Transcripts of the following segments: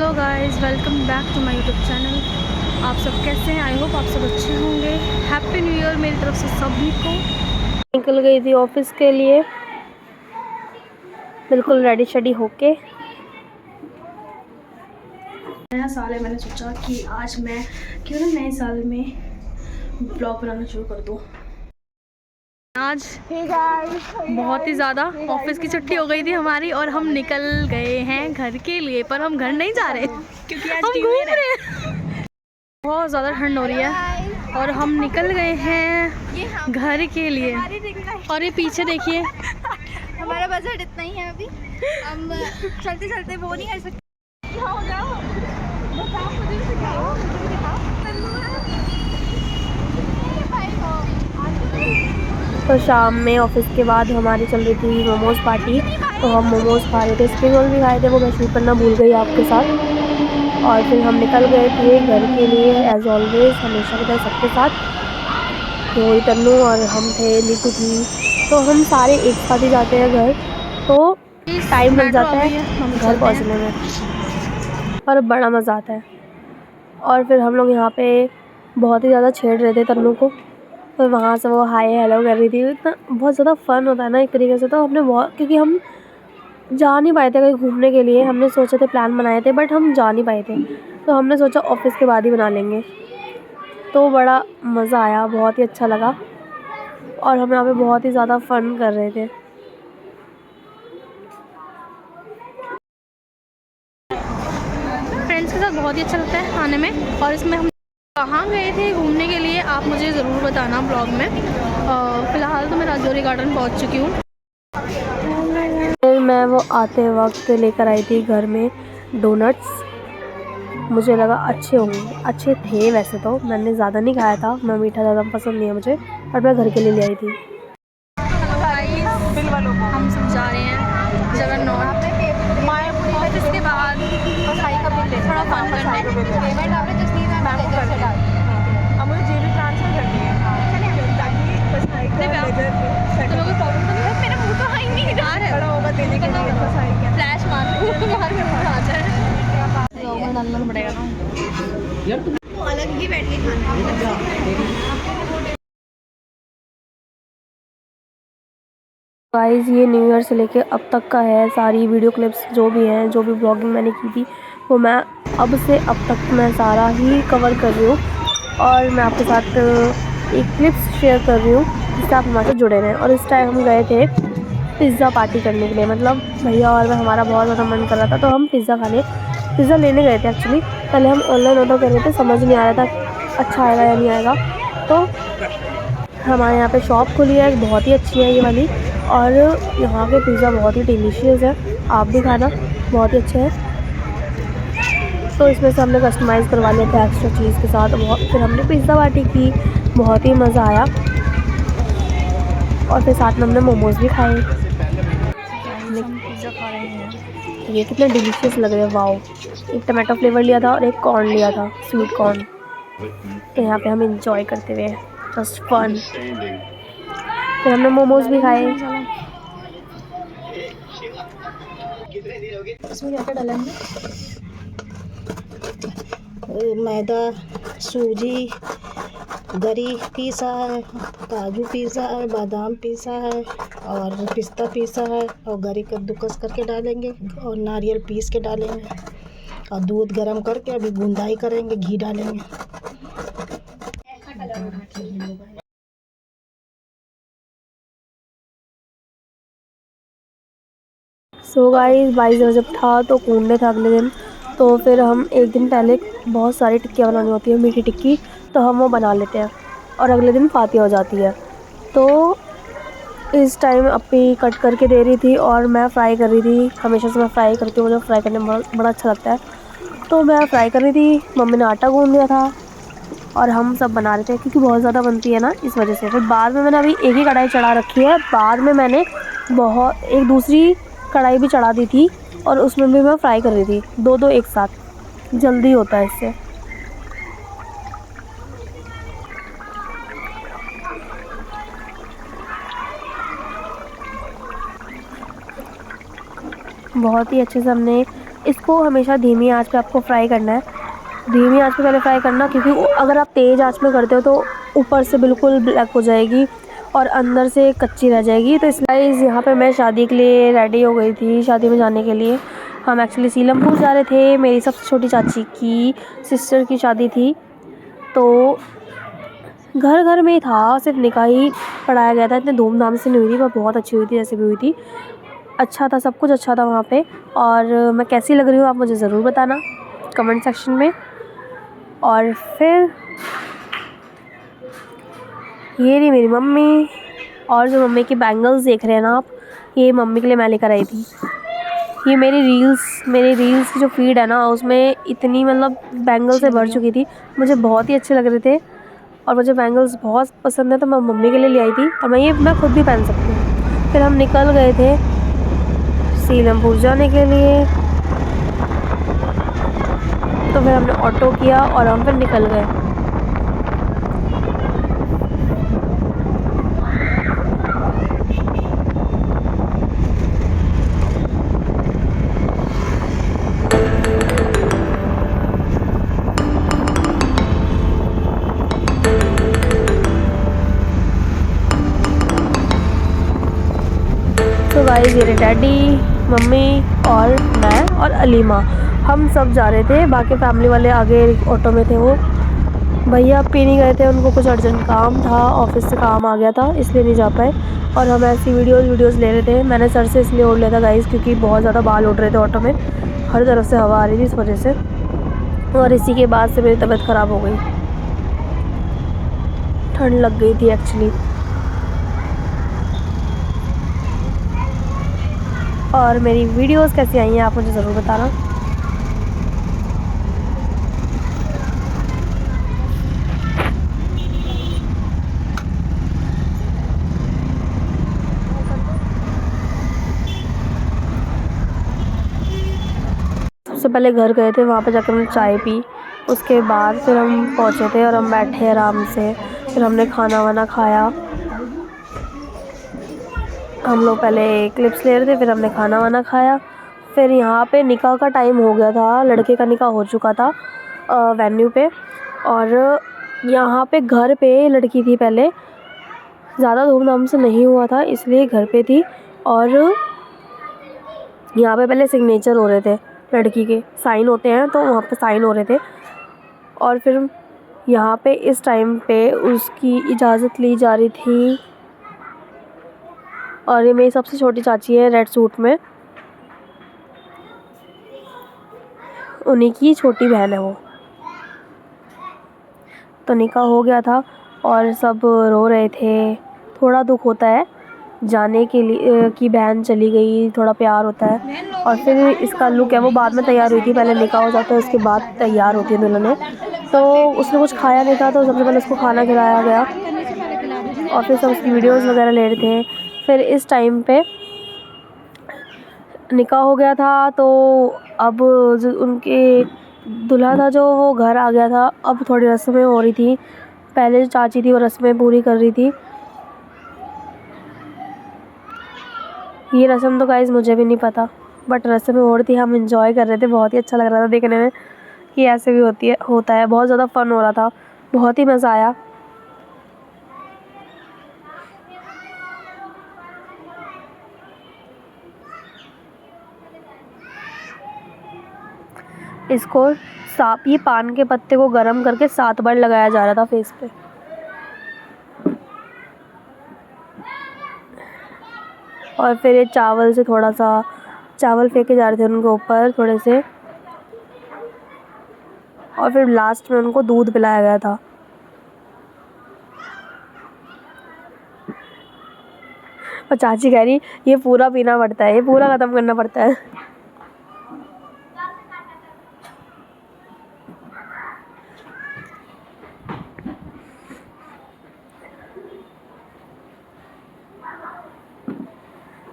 Hello guys, welcome back to my YouTube channel. आप सब कैसे हैं? आई होप आप सब अच्छे होंगे। हैप्पी न्यू ईयर मेरी तरफ से सभी को। निकल गई थी ऑफिस के लिए, बिल्कुल रेडी शेडी होके। नया साल है, मैंने सोचा कि आज मैं क्यों ना नए साल में ब्लॉग बनाना शुरू कर दूँ। आज बहुत ही ज़्यादा ऑफिस की छुट्टी हो गई थी हमारी और हम निकल गए हैं घर के लिए, पर हम घर नहीं जा रहे क्योंकि आज हम घूम रहे हैं। बहुत ज़्यादा ठंड हो रही है और हम निकल गए हैं घर के लिए। और ये पीछे देखिए, हमारा बजट इतना ही है। अभी हम चलते चलते वो नहीं कर सकते। तो शाम में ऑफिस के बाद हमारी चल रही थी मोमोज़ पार्टी, तो हम मोमोज़ खा रहे थे। स्प्रिंग रोल भी खाए थे, वो मैं शूट करना भूल गई आपके साथ। और फिर हम निकल गए थे घर के लिए एज़ ऑलवेज़, हमेशा की तरह सबके साथ। तो तन्नू और हम थे, नीतू थी, तो हम सारे एक साथ ही जाते हैं घर, तो टाइम लग जाता है घर पहुँचने में और बड़ा मज़ा आता है। और फिर हम लोग यहाँ पे बहुत ही ज़्यादा छेड़ रहे थे तन्नू को, तो वहाँ से वो हाय हेलो कर रही थी। इतना बहुत ज़्यादा फ़न होता है ना एक तरीके से। तो हमने बहुत, क्योंकि हम जा नहीं पाए थे कहीं घूमने के लिए, हमने सोचे थे, प्लान बनाए थे, बट हम जा नहीं पाए थे, तो हमने सोचा ऑफिस के बाद ही बना लेंगे। तो बड़ा मज़ा आया, बहुत ही अच्छा लगा और हम यहाँ पे बहुत ही ज़्यादा फ़न कर रहे थे। फ्रेंड्स के साथ बहुत ही अच्छा लगता है आने में। और इसमें हम कहाँ गए थे घूमने के लिए आप मुझे ज़रूर बताना ब्लॉग में। फ़िलहाल तो मैं राजौरी गार्डन पहुँच चुकी हूँ। फिर मैं वो आते वक्त लेकर आई थी घर में डोनट्स। मुझे लगा अच्छे होंगे, अच्छे थे वैसे तो, मैंने ज़्यादा नहीं खाया था, मैं मीठा ज़्यादा पसंद नहीं है मुझे, और मैं घर के लिए ले आई थी। हम सब जा रहे हैं जगन्नाथ ऑफिस के बाद थोड़ा फन करने। फ्लैश मार डालना पड़ेगा ना, वो अलग ही बैठ के खाना। गाइस ये न्यू ईयर से लेके अब तक का है, सारी वीडियो क्लिप्स जो भी हैं, जो भी ब्लॉगिंग मैंने की थी, वो मैं अब से अब तक मैं सारा ही कवर कर रही हूँ। और मैं आपके साथ एक क्लिप्स शेयर कर रही हूँ जिससे आप हमारे साथ जुड़े रहें। और इस टाइम हम गए थे पिज़्ज़ा पार्टी करने के लिए, मतलब भैया और मैं, हमारा बहुत ज़्यादा मन कर रहा था, तो हम पिज़्ज़ा लेने गए थे। एक्चुअली पहले हम ऑनलाइन ऑर्डर कर रहे थे, समझ नहीं आ रहा था अच्छा आएगा या नहीं आएगा, तो हमारे यहाँ पे शॉप खुली है, बहुत ही अच्छी है ये वाली, और यहाँ के पिज़्ज़ा बहुत ही डिलीशियस है, आप भी खाना, बहुत ही अच्छे हैं। तो इसमें से हमने कस्टमाइज़ करवा लिया था एक्स्ट्रा चीज़ के साथ। फिर हमने पिज़्ज़ा पार्टी की, बहुत ही मज़ा आया। और फिर साथ में हमने मोमोज़ भी खाए। पिज़्ज़ा खा रहे हैं, ये कितने डिलीशियस लग रहे हैं, वाओ। एक टमाटो फ्लेवर लिया था और एक कॉर्न लिया था, स्वीट कॉर्न। तो यहाँ पे हम इंजॉय करते हुए, जस्ट फन। फिर हमने मोमोज़ भी खाए। इसमें क्या क्या डाला है? मैदा, सूजी, गरी पीसा है, काजू पीसा है, बादाम पीसा है और पिस्ता पीसा है, और गरी कद्दूकस करके डालेंगे और नारियल पीस के डालेंगे और दूध गरम करके अभी गुंदाई करेंगे, घी डालेंगे। सो गाइस 22 जब था तो कूदने था अगले दिन, तो फिर हम एक दिन पहले बहुत सारी टिक्कियाँ बनानी होती है, मीठी टिक्की, तो हम वो बना लेते हैं और अगले दिन फातिया हो जाती है। तो इस टाइम अपी कट करके दे रही थी और मैं फ्राई कर रही थी। हमेशा से मैं फ्राई करती हूँ, मुझे फ्राई करने में बड़ा अच्छा लगता है, तो मैं फ्राई कर रही थी। मम्मी ने आटा गूँध दिया था और हम सब बना रहे थे, क्योंकि बहुत ज़्यादा बनती है ना, इस वजह से। फिर बाद में मैंने अभी एक ही कढ़ाई चढ़ा रखी है, बाद में मैंने एक दूसरी कढ़ाई भी चढ़ा दी थी और उसमें भी मैं फ्राई कर रही थी, दो एक साथ, जल्दी होता है इससे। बहुत ही अच्छे से हमने इसको हमेशा धीमी आंच पे आपको फ्राई करना है। धीमी आंच पे पहले फ्राई करना, क्योंकि अगर आप तेज़ आंच में करते हो तो ऊपर से बिल्कुल ब्लैक हो जाएगी और अंदर से कच्ची रह जाएगी। तो इसलिए यहाँ पे मैं शादी के लिए रेडी हो गई थी, शादी में जाने के लिए। हम एक्चुअली सीलमपुर जा रहे थे, मेरी सबसे छोटी चाची की सिस्टर की शादी थी। तो घर घर में ही था, सिर्फ निकाह ही पढ़ाया गया था, इतने धूमधाम से नहीं हुई थी पर बहुत अच्छी हुई थी, जैसे भी हुई थी। अच्छा था, सब कुछ अच्छा था वहाँ पे। और मैं कैसी लग रही हूँ आप मुझे ज़रूर बताना कमेंट सेक्शन में। और फिर ये रही मेरी मम्मी, और जो मम्मी की बैंगल्स देख रहे हैं ना आप, ये मम्मी के लिए मैं लेकर आई थी। ये मेरी रील्स की जो फीड है ना, उसमें इतनी मतलब बैंगल से भर चुकी थी, मुझे बहुत ही अच्छे लग रहे थे और मुझे बैंगल्स बहुत पसंद है, तो मैं मम्मी के लिए ले आई थी और मैं खुद भी पहन सकती हूँ। फिर हम निकल गए थे सीलमपुर जाने के लिए। तो फिर हमने ऑटो किया और हम फिर निकल गए। तो गाइस ये डैडी, मम्मी और मैं और अलीमा, हम सब जा रहे थे। बाकी फैमिली वाले आगे ऑटो में थे। वो भैया पी नहीं गए थे, उनको कुछ अर्जेंट काम था, ऑफिस से काम आ गया था, इसलिए नहीं जा पाए। और हम ऐसी वीडियोस ले रहे थे। मैंने सर से इसलिए ओढ़ लिया था गाइस, क्योंकि बहुत ज़्यादा बाल उड़ रहे थे ऑटो में, हर तरफ से हवा आ रही थी इस वजह से। और इसी के बाद से मेरी तबीयत ख़राब हो गई, ठंड लग गई थी एक्चुअली। और मेरी वीडियोस कैसी आई हैं आप मुझे ज़रूर बताना। सबसे पहले घर गए थे, वहाँ पे जाकर हमने चाय पी। उसके बाद फिर हम पहुँचे थे और हम बैठे आराम से। फिर हमने खाना वाना खाया। हम लोग पहले क्लिप्स ले रहे थे, फिर हमने खाना वाना खाया। फिर यहाँ पे निकाह का टाइम हो गया था, लड़के का निकाह हो चुका था वेन्यू पे। और यहाँ पे घर पे लड़की थी, पहले ज़्यादा धूमधाम से नहीं हुआ था इसलिए घर पे थी। और यहाँ पे पहले सिग्नेचर हो रहे थे, लड़की के साइन होते हैं, तो वहाँ पे साइन हो रहे थे। और फिर यहाँ पे इस टाइम पे उसकी इजाज़त ली जा रही थी। और ये मेरी सबसे छोटी चाची है रेड सूट में, उन्हीं की छोटी बहन है वो। तो निकाह हो गया था और सब रो रहे थे। थोड़ा दुख होता है जाने के लिए कि बहन चली गई, थोड़ा प्यार होता है। और फिर इसका लुक है, वो बाद में तैयार हुई थी, पहले निकाह हो जाता है उसके बाद तैयार होती है दुल्हन। तो उसने कुछ खाया नहीं था, तो सबसे पहले उसको खाना खिलाया गया और फिर सब उसकी वीडियोस वगैरह ले रहे थे। फिर इस टाइम पे निकाह हो गया था, तो अब जो उनके दूल्हा था जो, वो घर आ गया था। अब थोड़ी रस्में हो रही थी, पहले जो चाची थी वो रस्में पूरी कर रही थी। ये रस्म तो गाइस मुझे भी नहीं पता, बट रस्में हो रही थी, हम इंजॉय कर रहे थे। बहुत ही अच्छा लग रहा था देखने में कि ऐसे भी होता है। बहुत ज़्यादा फ़न हो रहा था, बहुत ही मज़ा आया। इसको ये पान के पत्ते को गरम करके 7 बार लगाया जा रहा था फेस पे। और फिर ये चावल से थोड़ा सा चावल फेंके जा रहे थे उनके ऊपर थोड़े से। और फिर लास्ट में उनको दूध पिलाया गया था। और चाची कह रही ये पूरा पीना पड़ता है, ये पूरा ख़त्म करना पड़ता है।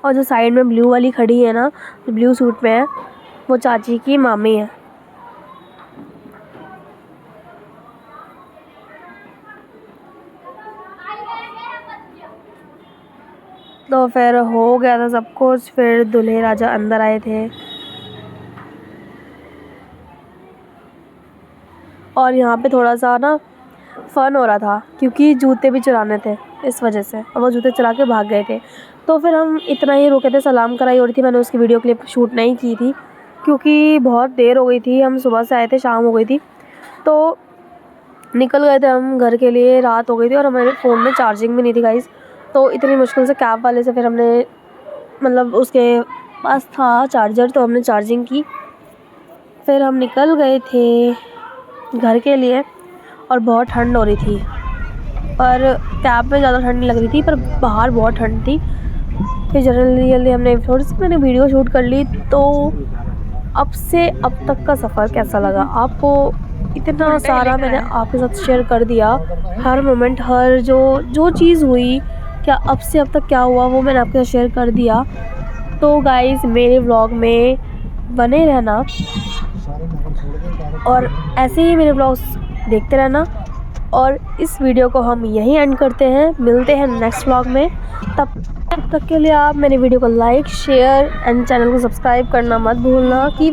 और जो साइड में ब्लू वाली खड़ी है ना, जो ब्लू सूट में है, वो चाची की मामी है। तो फिर हो गया था सब कुछ। फिर दूल्हे राजा अंदर आए थे और यहाँ पे थोड़ा सा ना फ़न हो रहा था क्योंकि जूते भी चुराने थे इस वजह से, और वो जूते चुरा के भाग गए थे। तो फिर हम इतना ही रुके थे, सलाम कराई हो रही थी। मैंने उसकी वीडियो क्लिप शूट नहीं की थी क्योंकि बहुत देर हो गई थी, हम सुबह से आए थे, शाम हो गई थी। तो निकल गए थे हम घर के लिए, रात हो गई थी और हमारे फ़ोन में चार्जिंग भी नहीं थी गाइस। तो इतनी मुश्किल से कैब वाले से फिर हमने, मतलब उसके पास था चार्जर, तो हमने चार्जिंग की। फिर हम निकल गए थे घर के लिए और बहुत ठंड हो रही थी, पर कैब में ज़्यादा ठंड नहीं लग रही थी, पर बाहर बहुत ठंड थी। फिर जल्दी हमने थोड़ी सी मैंने वीडियो शूट कर ली। तो अब से अब तक का सफ़र कैसा लगा आपको? इतना सारा मैंने आपके साथ शेयर कर दिया, हर मोमेंट, हर जो चीज़ हुई, क्या अब से अब तक क्या हुआ वो मैंने आपके साथ शेयर कर दिया। तो गाइस मेरे व्लॉग में बने रहना और ऐसे ही मेरे व्लॉग्स देखते रहना। और इस वीडियो को हम यहीं एंड करते हैं, मिलते हैं नेक्स्ट व्लॉग में। तब तक के लिए आप मेरे वीडियो को लाइक, शेयर एंड चैनल को सब्सक्राइब करना मत भूलना। कि